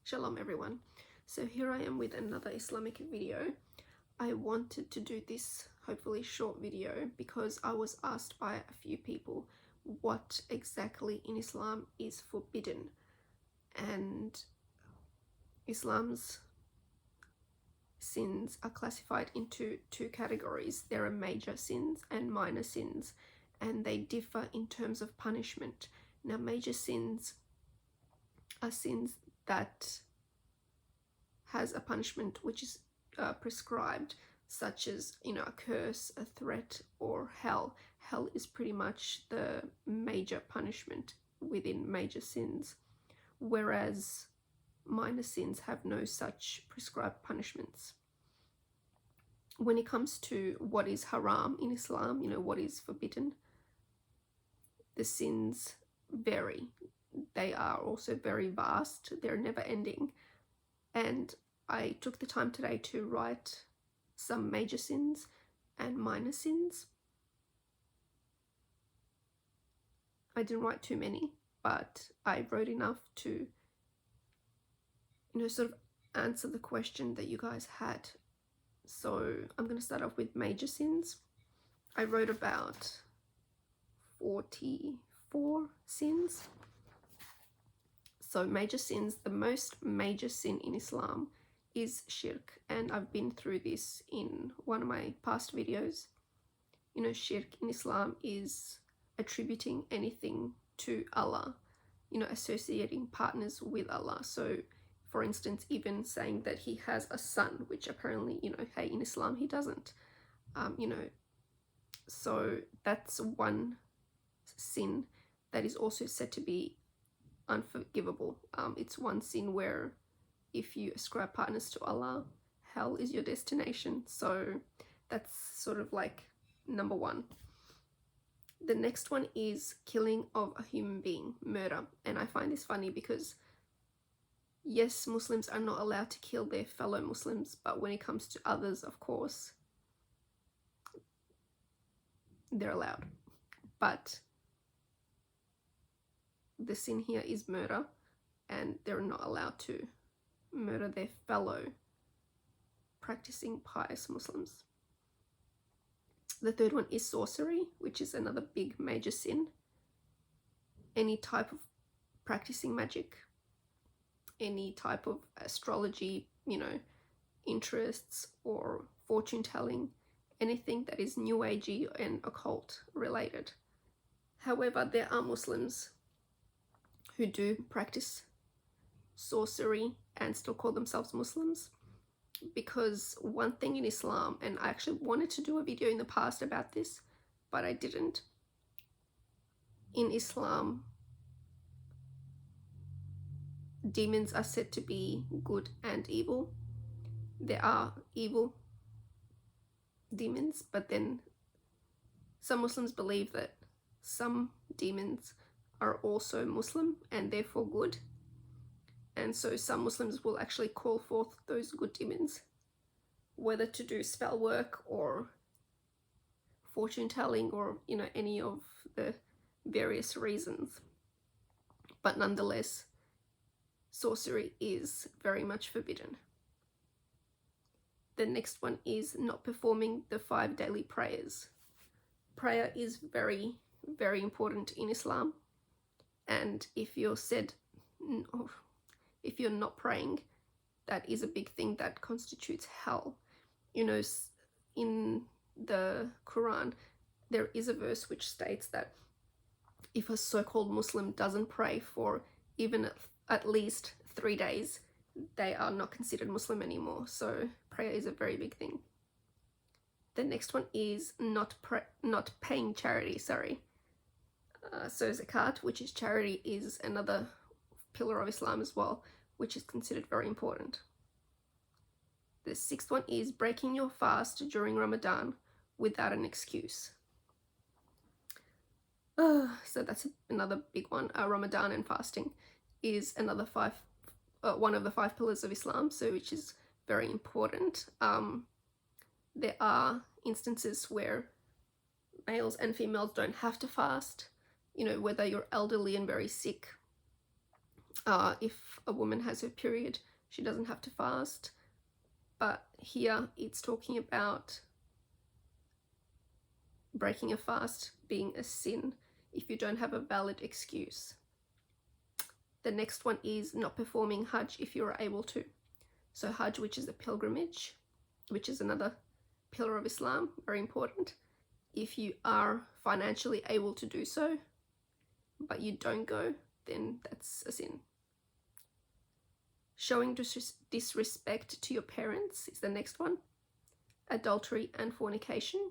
Shalom everyone. So here I am with another Islamic video. I wanted to do this hopefully short video because I was asked by a few people what exactly in Islam is forbidden, and Islam's sins are classified into two categories. There are major sins and minor sins, and they differ in terms of punishment. Now, major sins are sins that has a punishment which is prescribed, such as, a curse, a threat, or hell. Hell is pretty much the major punishment within major sins, whereas minor sins have no such prescribed punishments. When it comes to what is haram in Islam, what is forbidden, the sins vary. They are also very vast, they're never ending. And I took the time today to write some major sins and minor sins. I didn't write too many, but I wrote enough to, sort of answer the question that you guys had. So I'm going to start off with major sins. I wrote about 44 sins. So major sins, the most major sin in Islam is shirk, and I've been through this in one of my past videos. Shirk in Islam is attributing anything to Allah, associating partners with Allah. So for instance, even saying that he has a son, which apparently, hey, in Islam he doesn't. So that's one sin that is also said to be unforgivable. It's one sin where if you ascribe partners to Allah, hell is your destination. So that's sort of like number one. The next one is killing of a human being, murder. And I find this funny because yes, Muslims are not allowed to kill their fellow Muslims, but when it comes to others, of course, they're allowed. But the sin here is murder, and they're not allowed to murder their fellow practicing pious Muslims. The third one is sorcery, which is another big major sin. Any type of practicing magic, any type of astrology, interests, or fortune telling, anything that is new agey and occult related. However, there are Muslims who do practice sorcery and still call themselves Muslims, because one thing in Islam, and I actually wanted to do a video in the past about this, but I didn't. In Islam, demons are said to be good and evil. There are evil demons, but then some Muslims believe that some demons are also Muslim and therefore good. And so some Muslims will actually call forth those good demons, whether to do spell work or fortune telling or, any of the various reasons. But nonetheless, sorcery is very much forbidden. The next one is not performing the 5 daily prayers. Prayer is very, very important in Islam. And if you're not praying, that is a big thing that constitutes hell. In the Quran, there is a verse which states that if a so-called Muslim doesn't pray for even at least 3 days, they are not considered Muslim anymore. So prayer is a very big thing. The next one is not paying charity, so zakat, which is charity, is another pillar of Islam as well, which is considered very important. The sixth one is breaking your fast during Ramadan without an excuse. So that's another big one. Ramadan and fasting is another one of the 5 pillars of Islam, so which is very important. There are instances where males and females don't have to fast, whether you're elderly and very sick, If a woman has her period, she doesn't have to fast. But here it's talking about breaking a fast being a sin if you don't have a valid excuse. The next one is not performing Hajj if you're able to. So Hajj, which is a pilgrimage, which is another pillar of Islam, very important. If you are financially able to do so, but you don't go, then that's a sin. Showing disrespect to your parents is the next one. Adultery and fornication.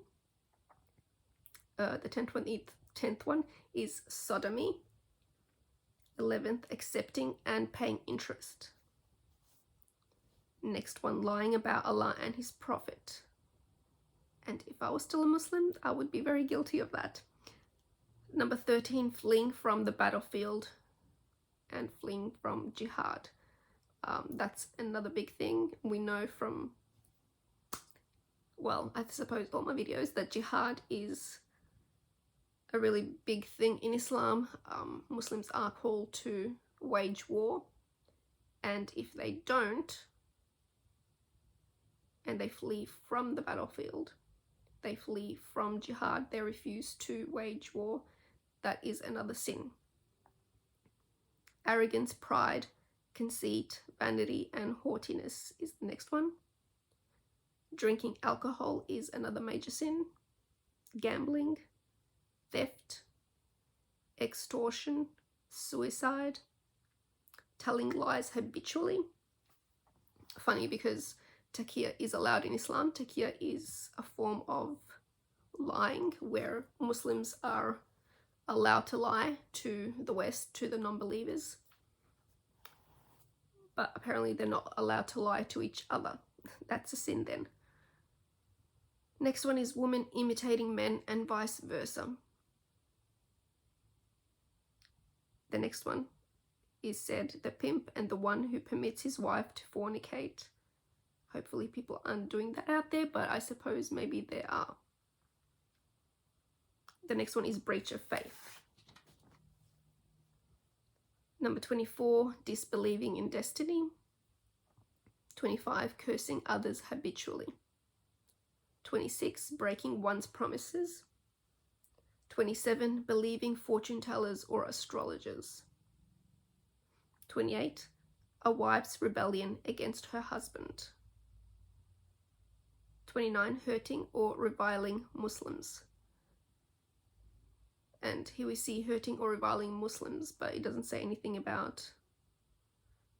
The 10th one is sodomy. 11th, accepting and paying interest. Next one, lying about Allah and his prophet. And if I was still a Muslim, I would be very guilty of that. Number 13, fleeing from the battlefield and fleeing from jihad. That's another big thing. We know from, well, I suppose all my videos, that jihad is a really big thing in Islam. Muslims are called to wage war, and if they don't, and they flee from the battlefield, they flee from jihad, they refuse to wage war, that is another sin. Arrogance, pride, conceit, vanity, and haughtiness is the next one. Drinking alcohol is another major sin. Gambling, theft, extortion, suicide, telling lies habitually. Funny, because taqiyya is allowed in Islam. Taqiyya is a form of lying where Muslims are allowed to lie to the West, to the non-believers. But apparently they're not allowed to lie to each other. That's a sin then. Next one is women imitating men and vice versa. The next one is said, the pimp and the one who permits his wife to fornicate. Hopefully people aren't doing that out there, but I suppose maybe there are. The next one is breach of faith. Number 24, disbelieving in destiny. 25, cursing others habitually. 26, breaking one's promises. 27, believing fortune tellers or astrologers. 28, a wife's rebellion against her husband. 29, hurting or reviling Muslims. And here we see hurting or reviling Muslims, but it doesn't say anything about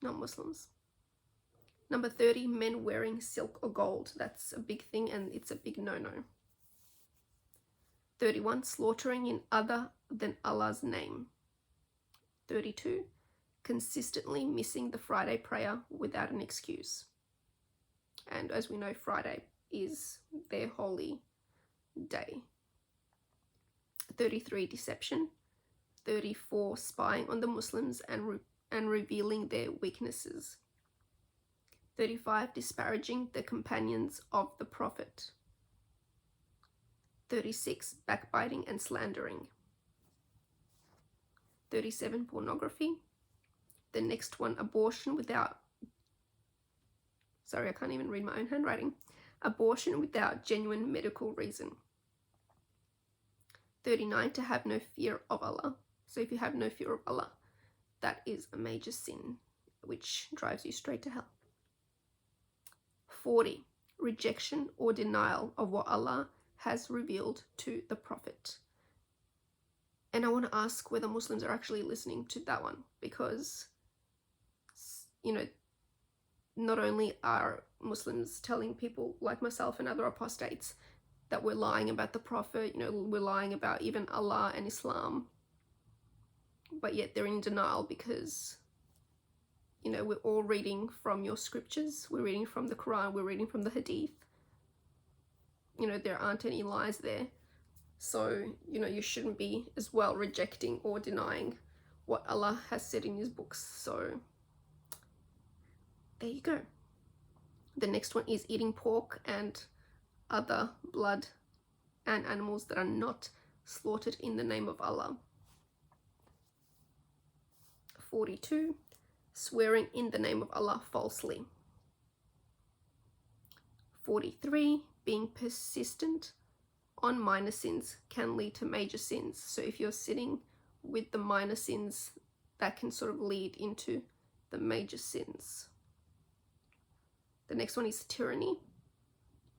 non-Muslims. Number 30, men wearing silk or gold. That's a big thing and it's a big no-no. 31, slaughtering in other than Allah's name. 32, consistently missing the Friday prayer without an excuse. And as we know, Friday is their holy day. 33, deception. 34, spying on the Muslims and revealing their weaknesses. 35, disparaging the companions of the Prophet. 36, backbiting and slandering. 37, pornography. The next one, abortion without, sorry, I can't even read my own handwriting. Abortion without genuine medical reason. 39, to have no fear of Allah. So if you have no fear of Allah, that is a major sin, which drives you straight to hell. 40, rejection or denial of what Allah has revealed to the Prophet. And I want to ask whether Muslims are actually listening to that one, because, you know, not only are Muslims telling people like myself and other apostates that we're lying about the Prophet, you know, we're lying about even Allah and Islam, but yet they're in denial because, you know, we're all reading from your scriptures, we're reading from the Quran, we're reading from the Hadith. You know, there aren't any lies there. So, you know, you shouldn't be as well rejecting or denying what Allah has said in his books. So, there you go. The next one is eating pork and other blood and animals that are not slaughtered in the name of Allah. 42, swearing in the name of Allah falsely. 43, being persistent on minor sins can lead to major sins. So if you're sitting with the minor sins, that can sort of lead into the major sins. The next one is tyranny.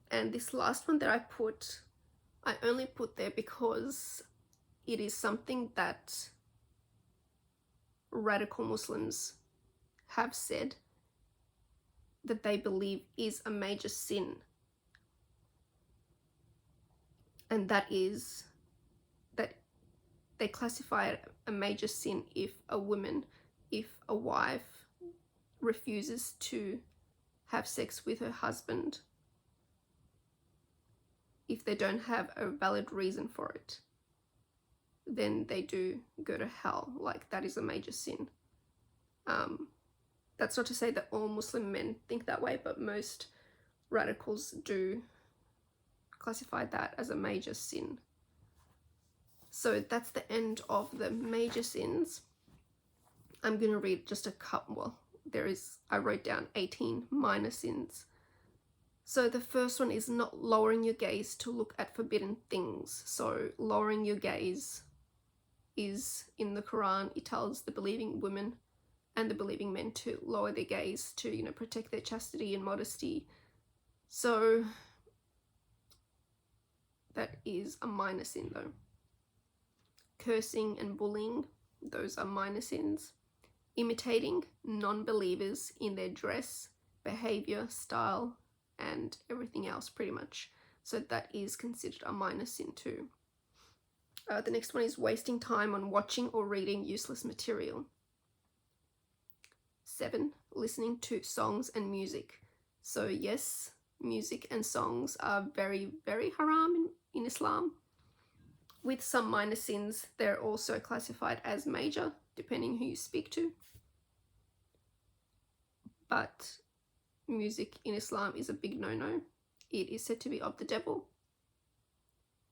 And this last one that I only put there because it is something that radical Muslims have said that they believe is a major sin. And that is that they classify it a major sin if a wife refuses to have sex with her husband if they don't have a valid reason for it, then they do go to hell. Like, that is a major sin. That's not to say that all Muslim men think that way, but most radicals do classify that as a major sin. So that's the end of the major sins. I'm going to read just a couple. Well, I wrote down 18 minor sins. So the first one is not lowering your gaze to look at forbidden things. So lowering your gaze is in the Quran. It tells the believing women and the believing men to lower their gaze to, protect their chastity and modesty. So that is a minor sin though. Cursing and bullying, those are minor sins. Imitating non-believers in their dress, behavior, style, and everything else pretty much. So that is considered a minor sin too. The next one is wasting time on watching or reading useless material. 7, listening to songs and music. So yes, music and songs are very, very haram in Islam. With some minor sins, they're also classified as major, depending who you speak to. But music in Islam is a big no-no. It is said to be of the devil.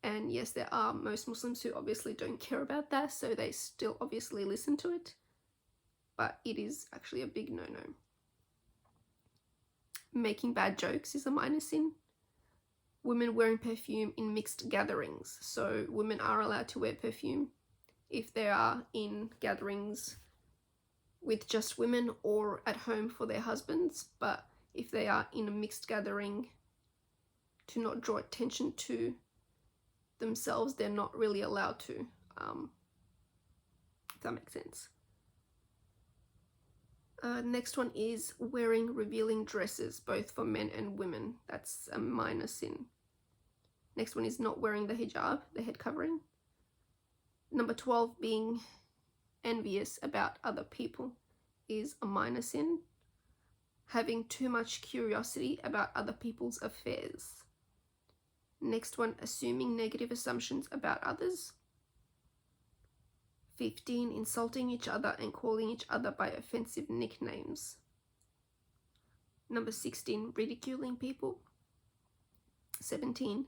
And yes, there are most Muslims who obviously don't care about that, so they still obviously listen to it. But it is actually a big no-no. Making bad jokes is a minor sin. Women wearing perfume in mixed gatherings. So women are allowed to wear perfume if they are in gatherings with just women or at home for their husbands. But if they are in a mixed gathering, to not draw attention to themselves, they're not really allowed to. If that makes sense. Next one is wearing revealing dresses, both for men and women. That's a minor sin. Next one is not wearing the hijab, the head covering. Number 12, being envious about other people is a minor sin. Having too much curiosity about other people's affairs. Next one, assuming negative assumptions about others. 15, insulting each other and calling each other by offensive nicknames. Number 16, ridiculing people. 17,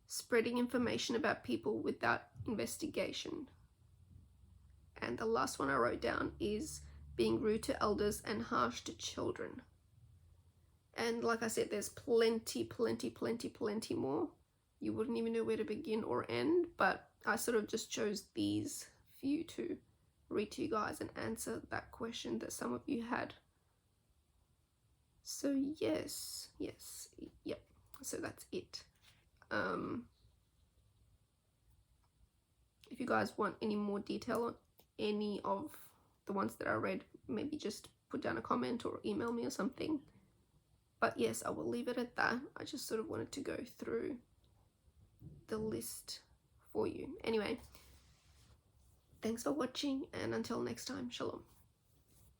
spreading information about people without investigation. And the last one I wrote down is being rude to elders and harsh to children. And like I said, there's plenty more. You wouldn't even know where to begin or end, but I sort of just chose these few to read to you guys and answer that question that some of you had. So yep. So that's it. If you guys want any more detail on any of the ones that I read, maybe just put down a comment or email me or something. But yes, I will leave it at that. I just sort of wanted to go through the list for you. Anyway, thanks for watching, and until next time, shalom.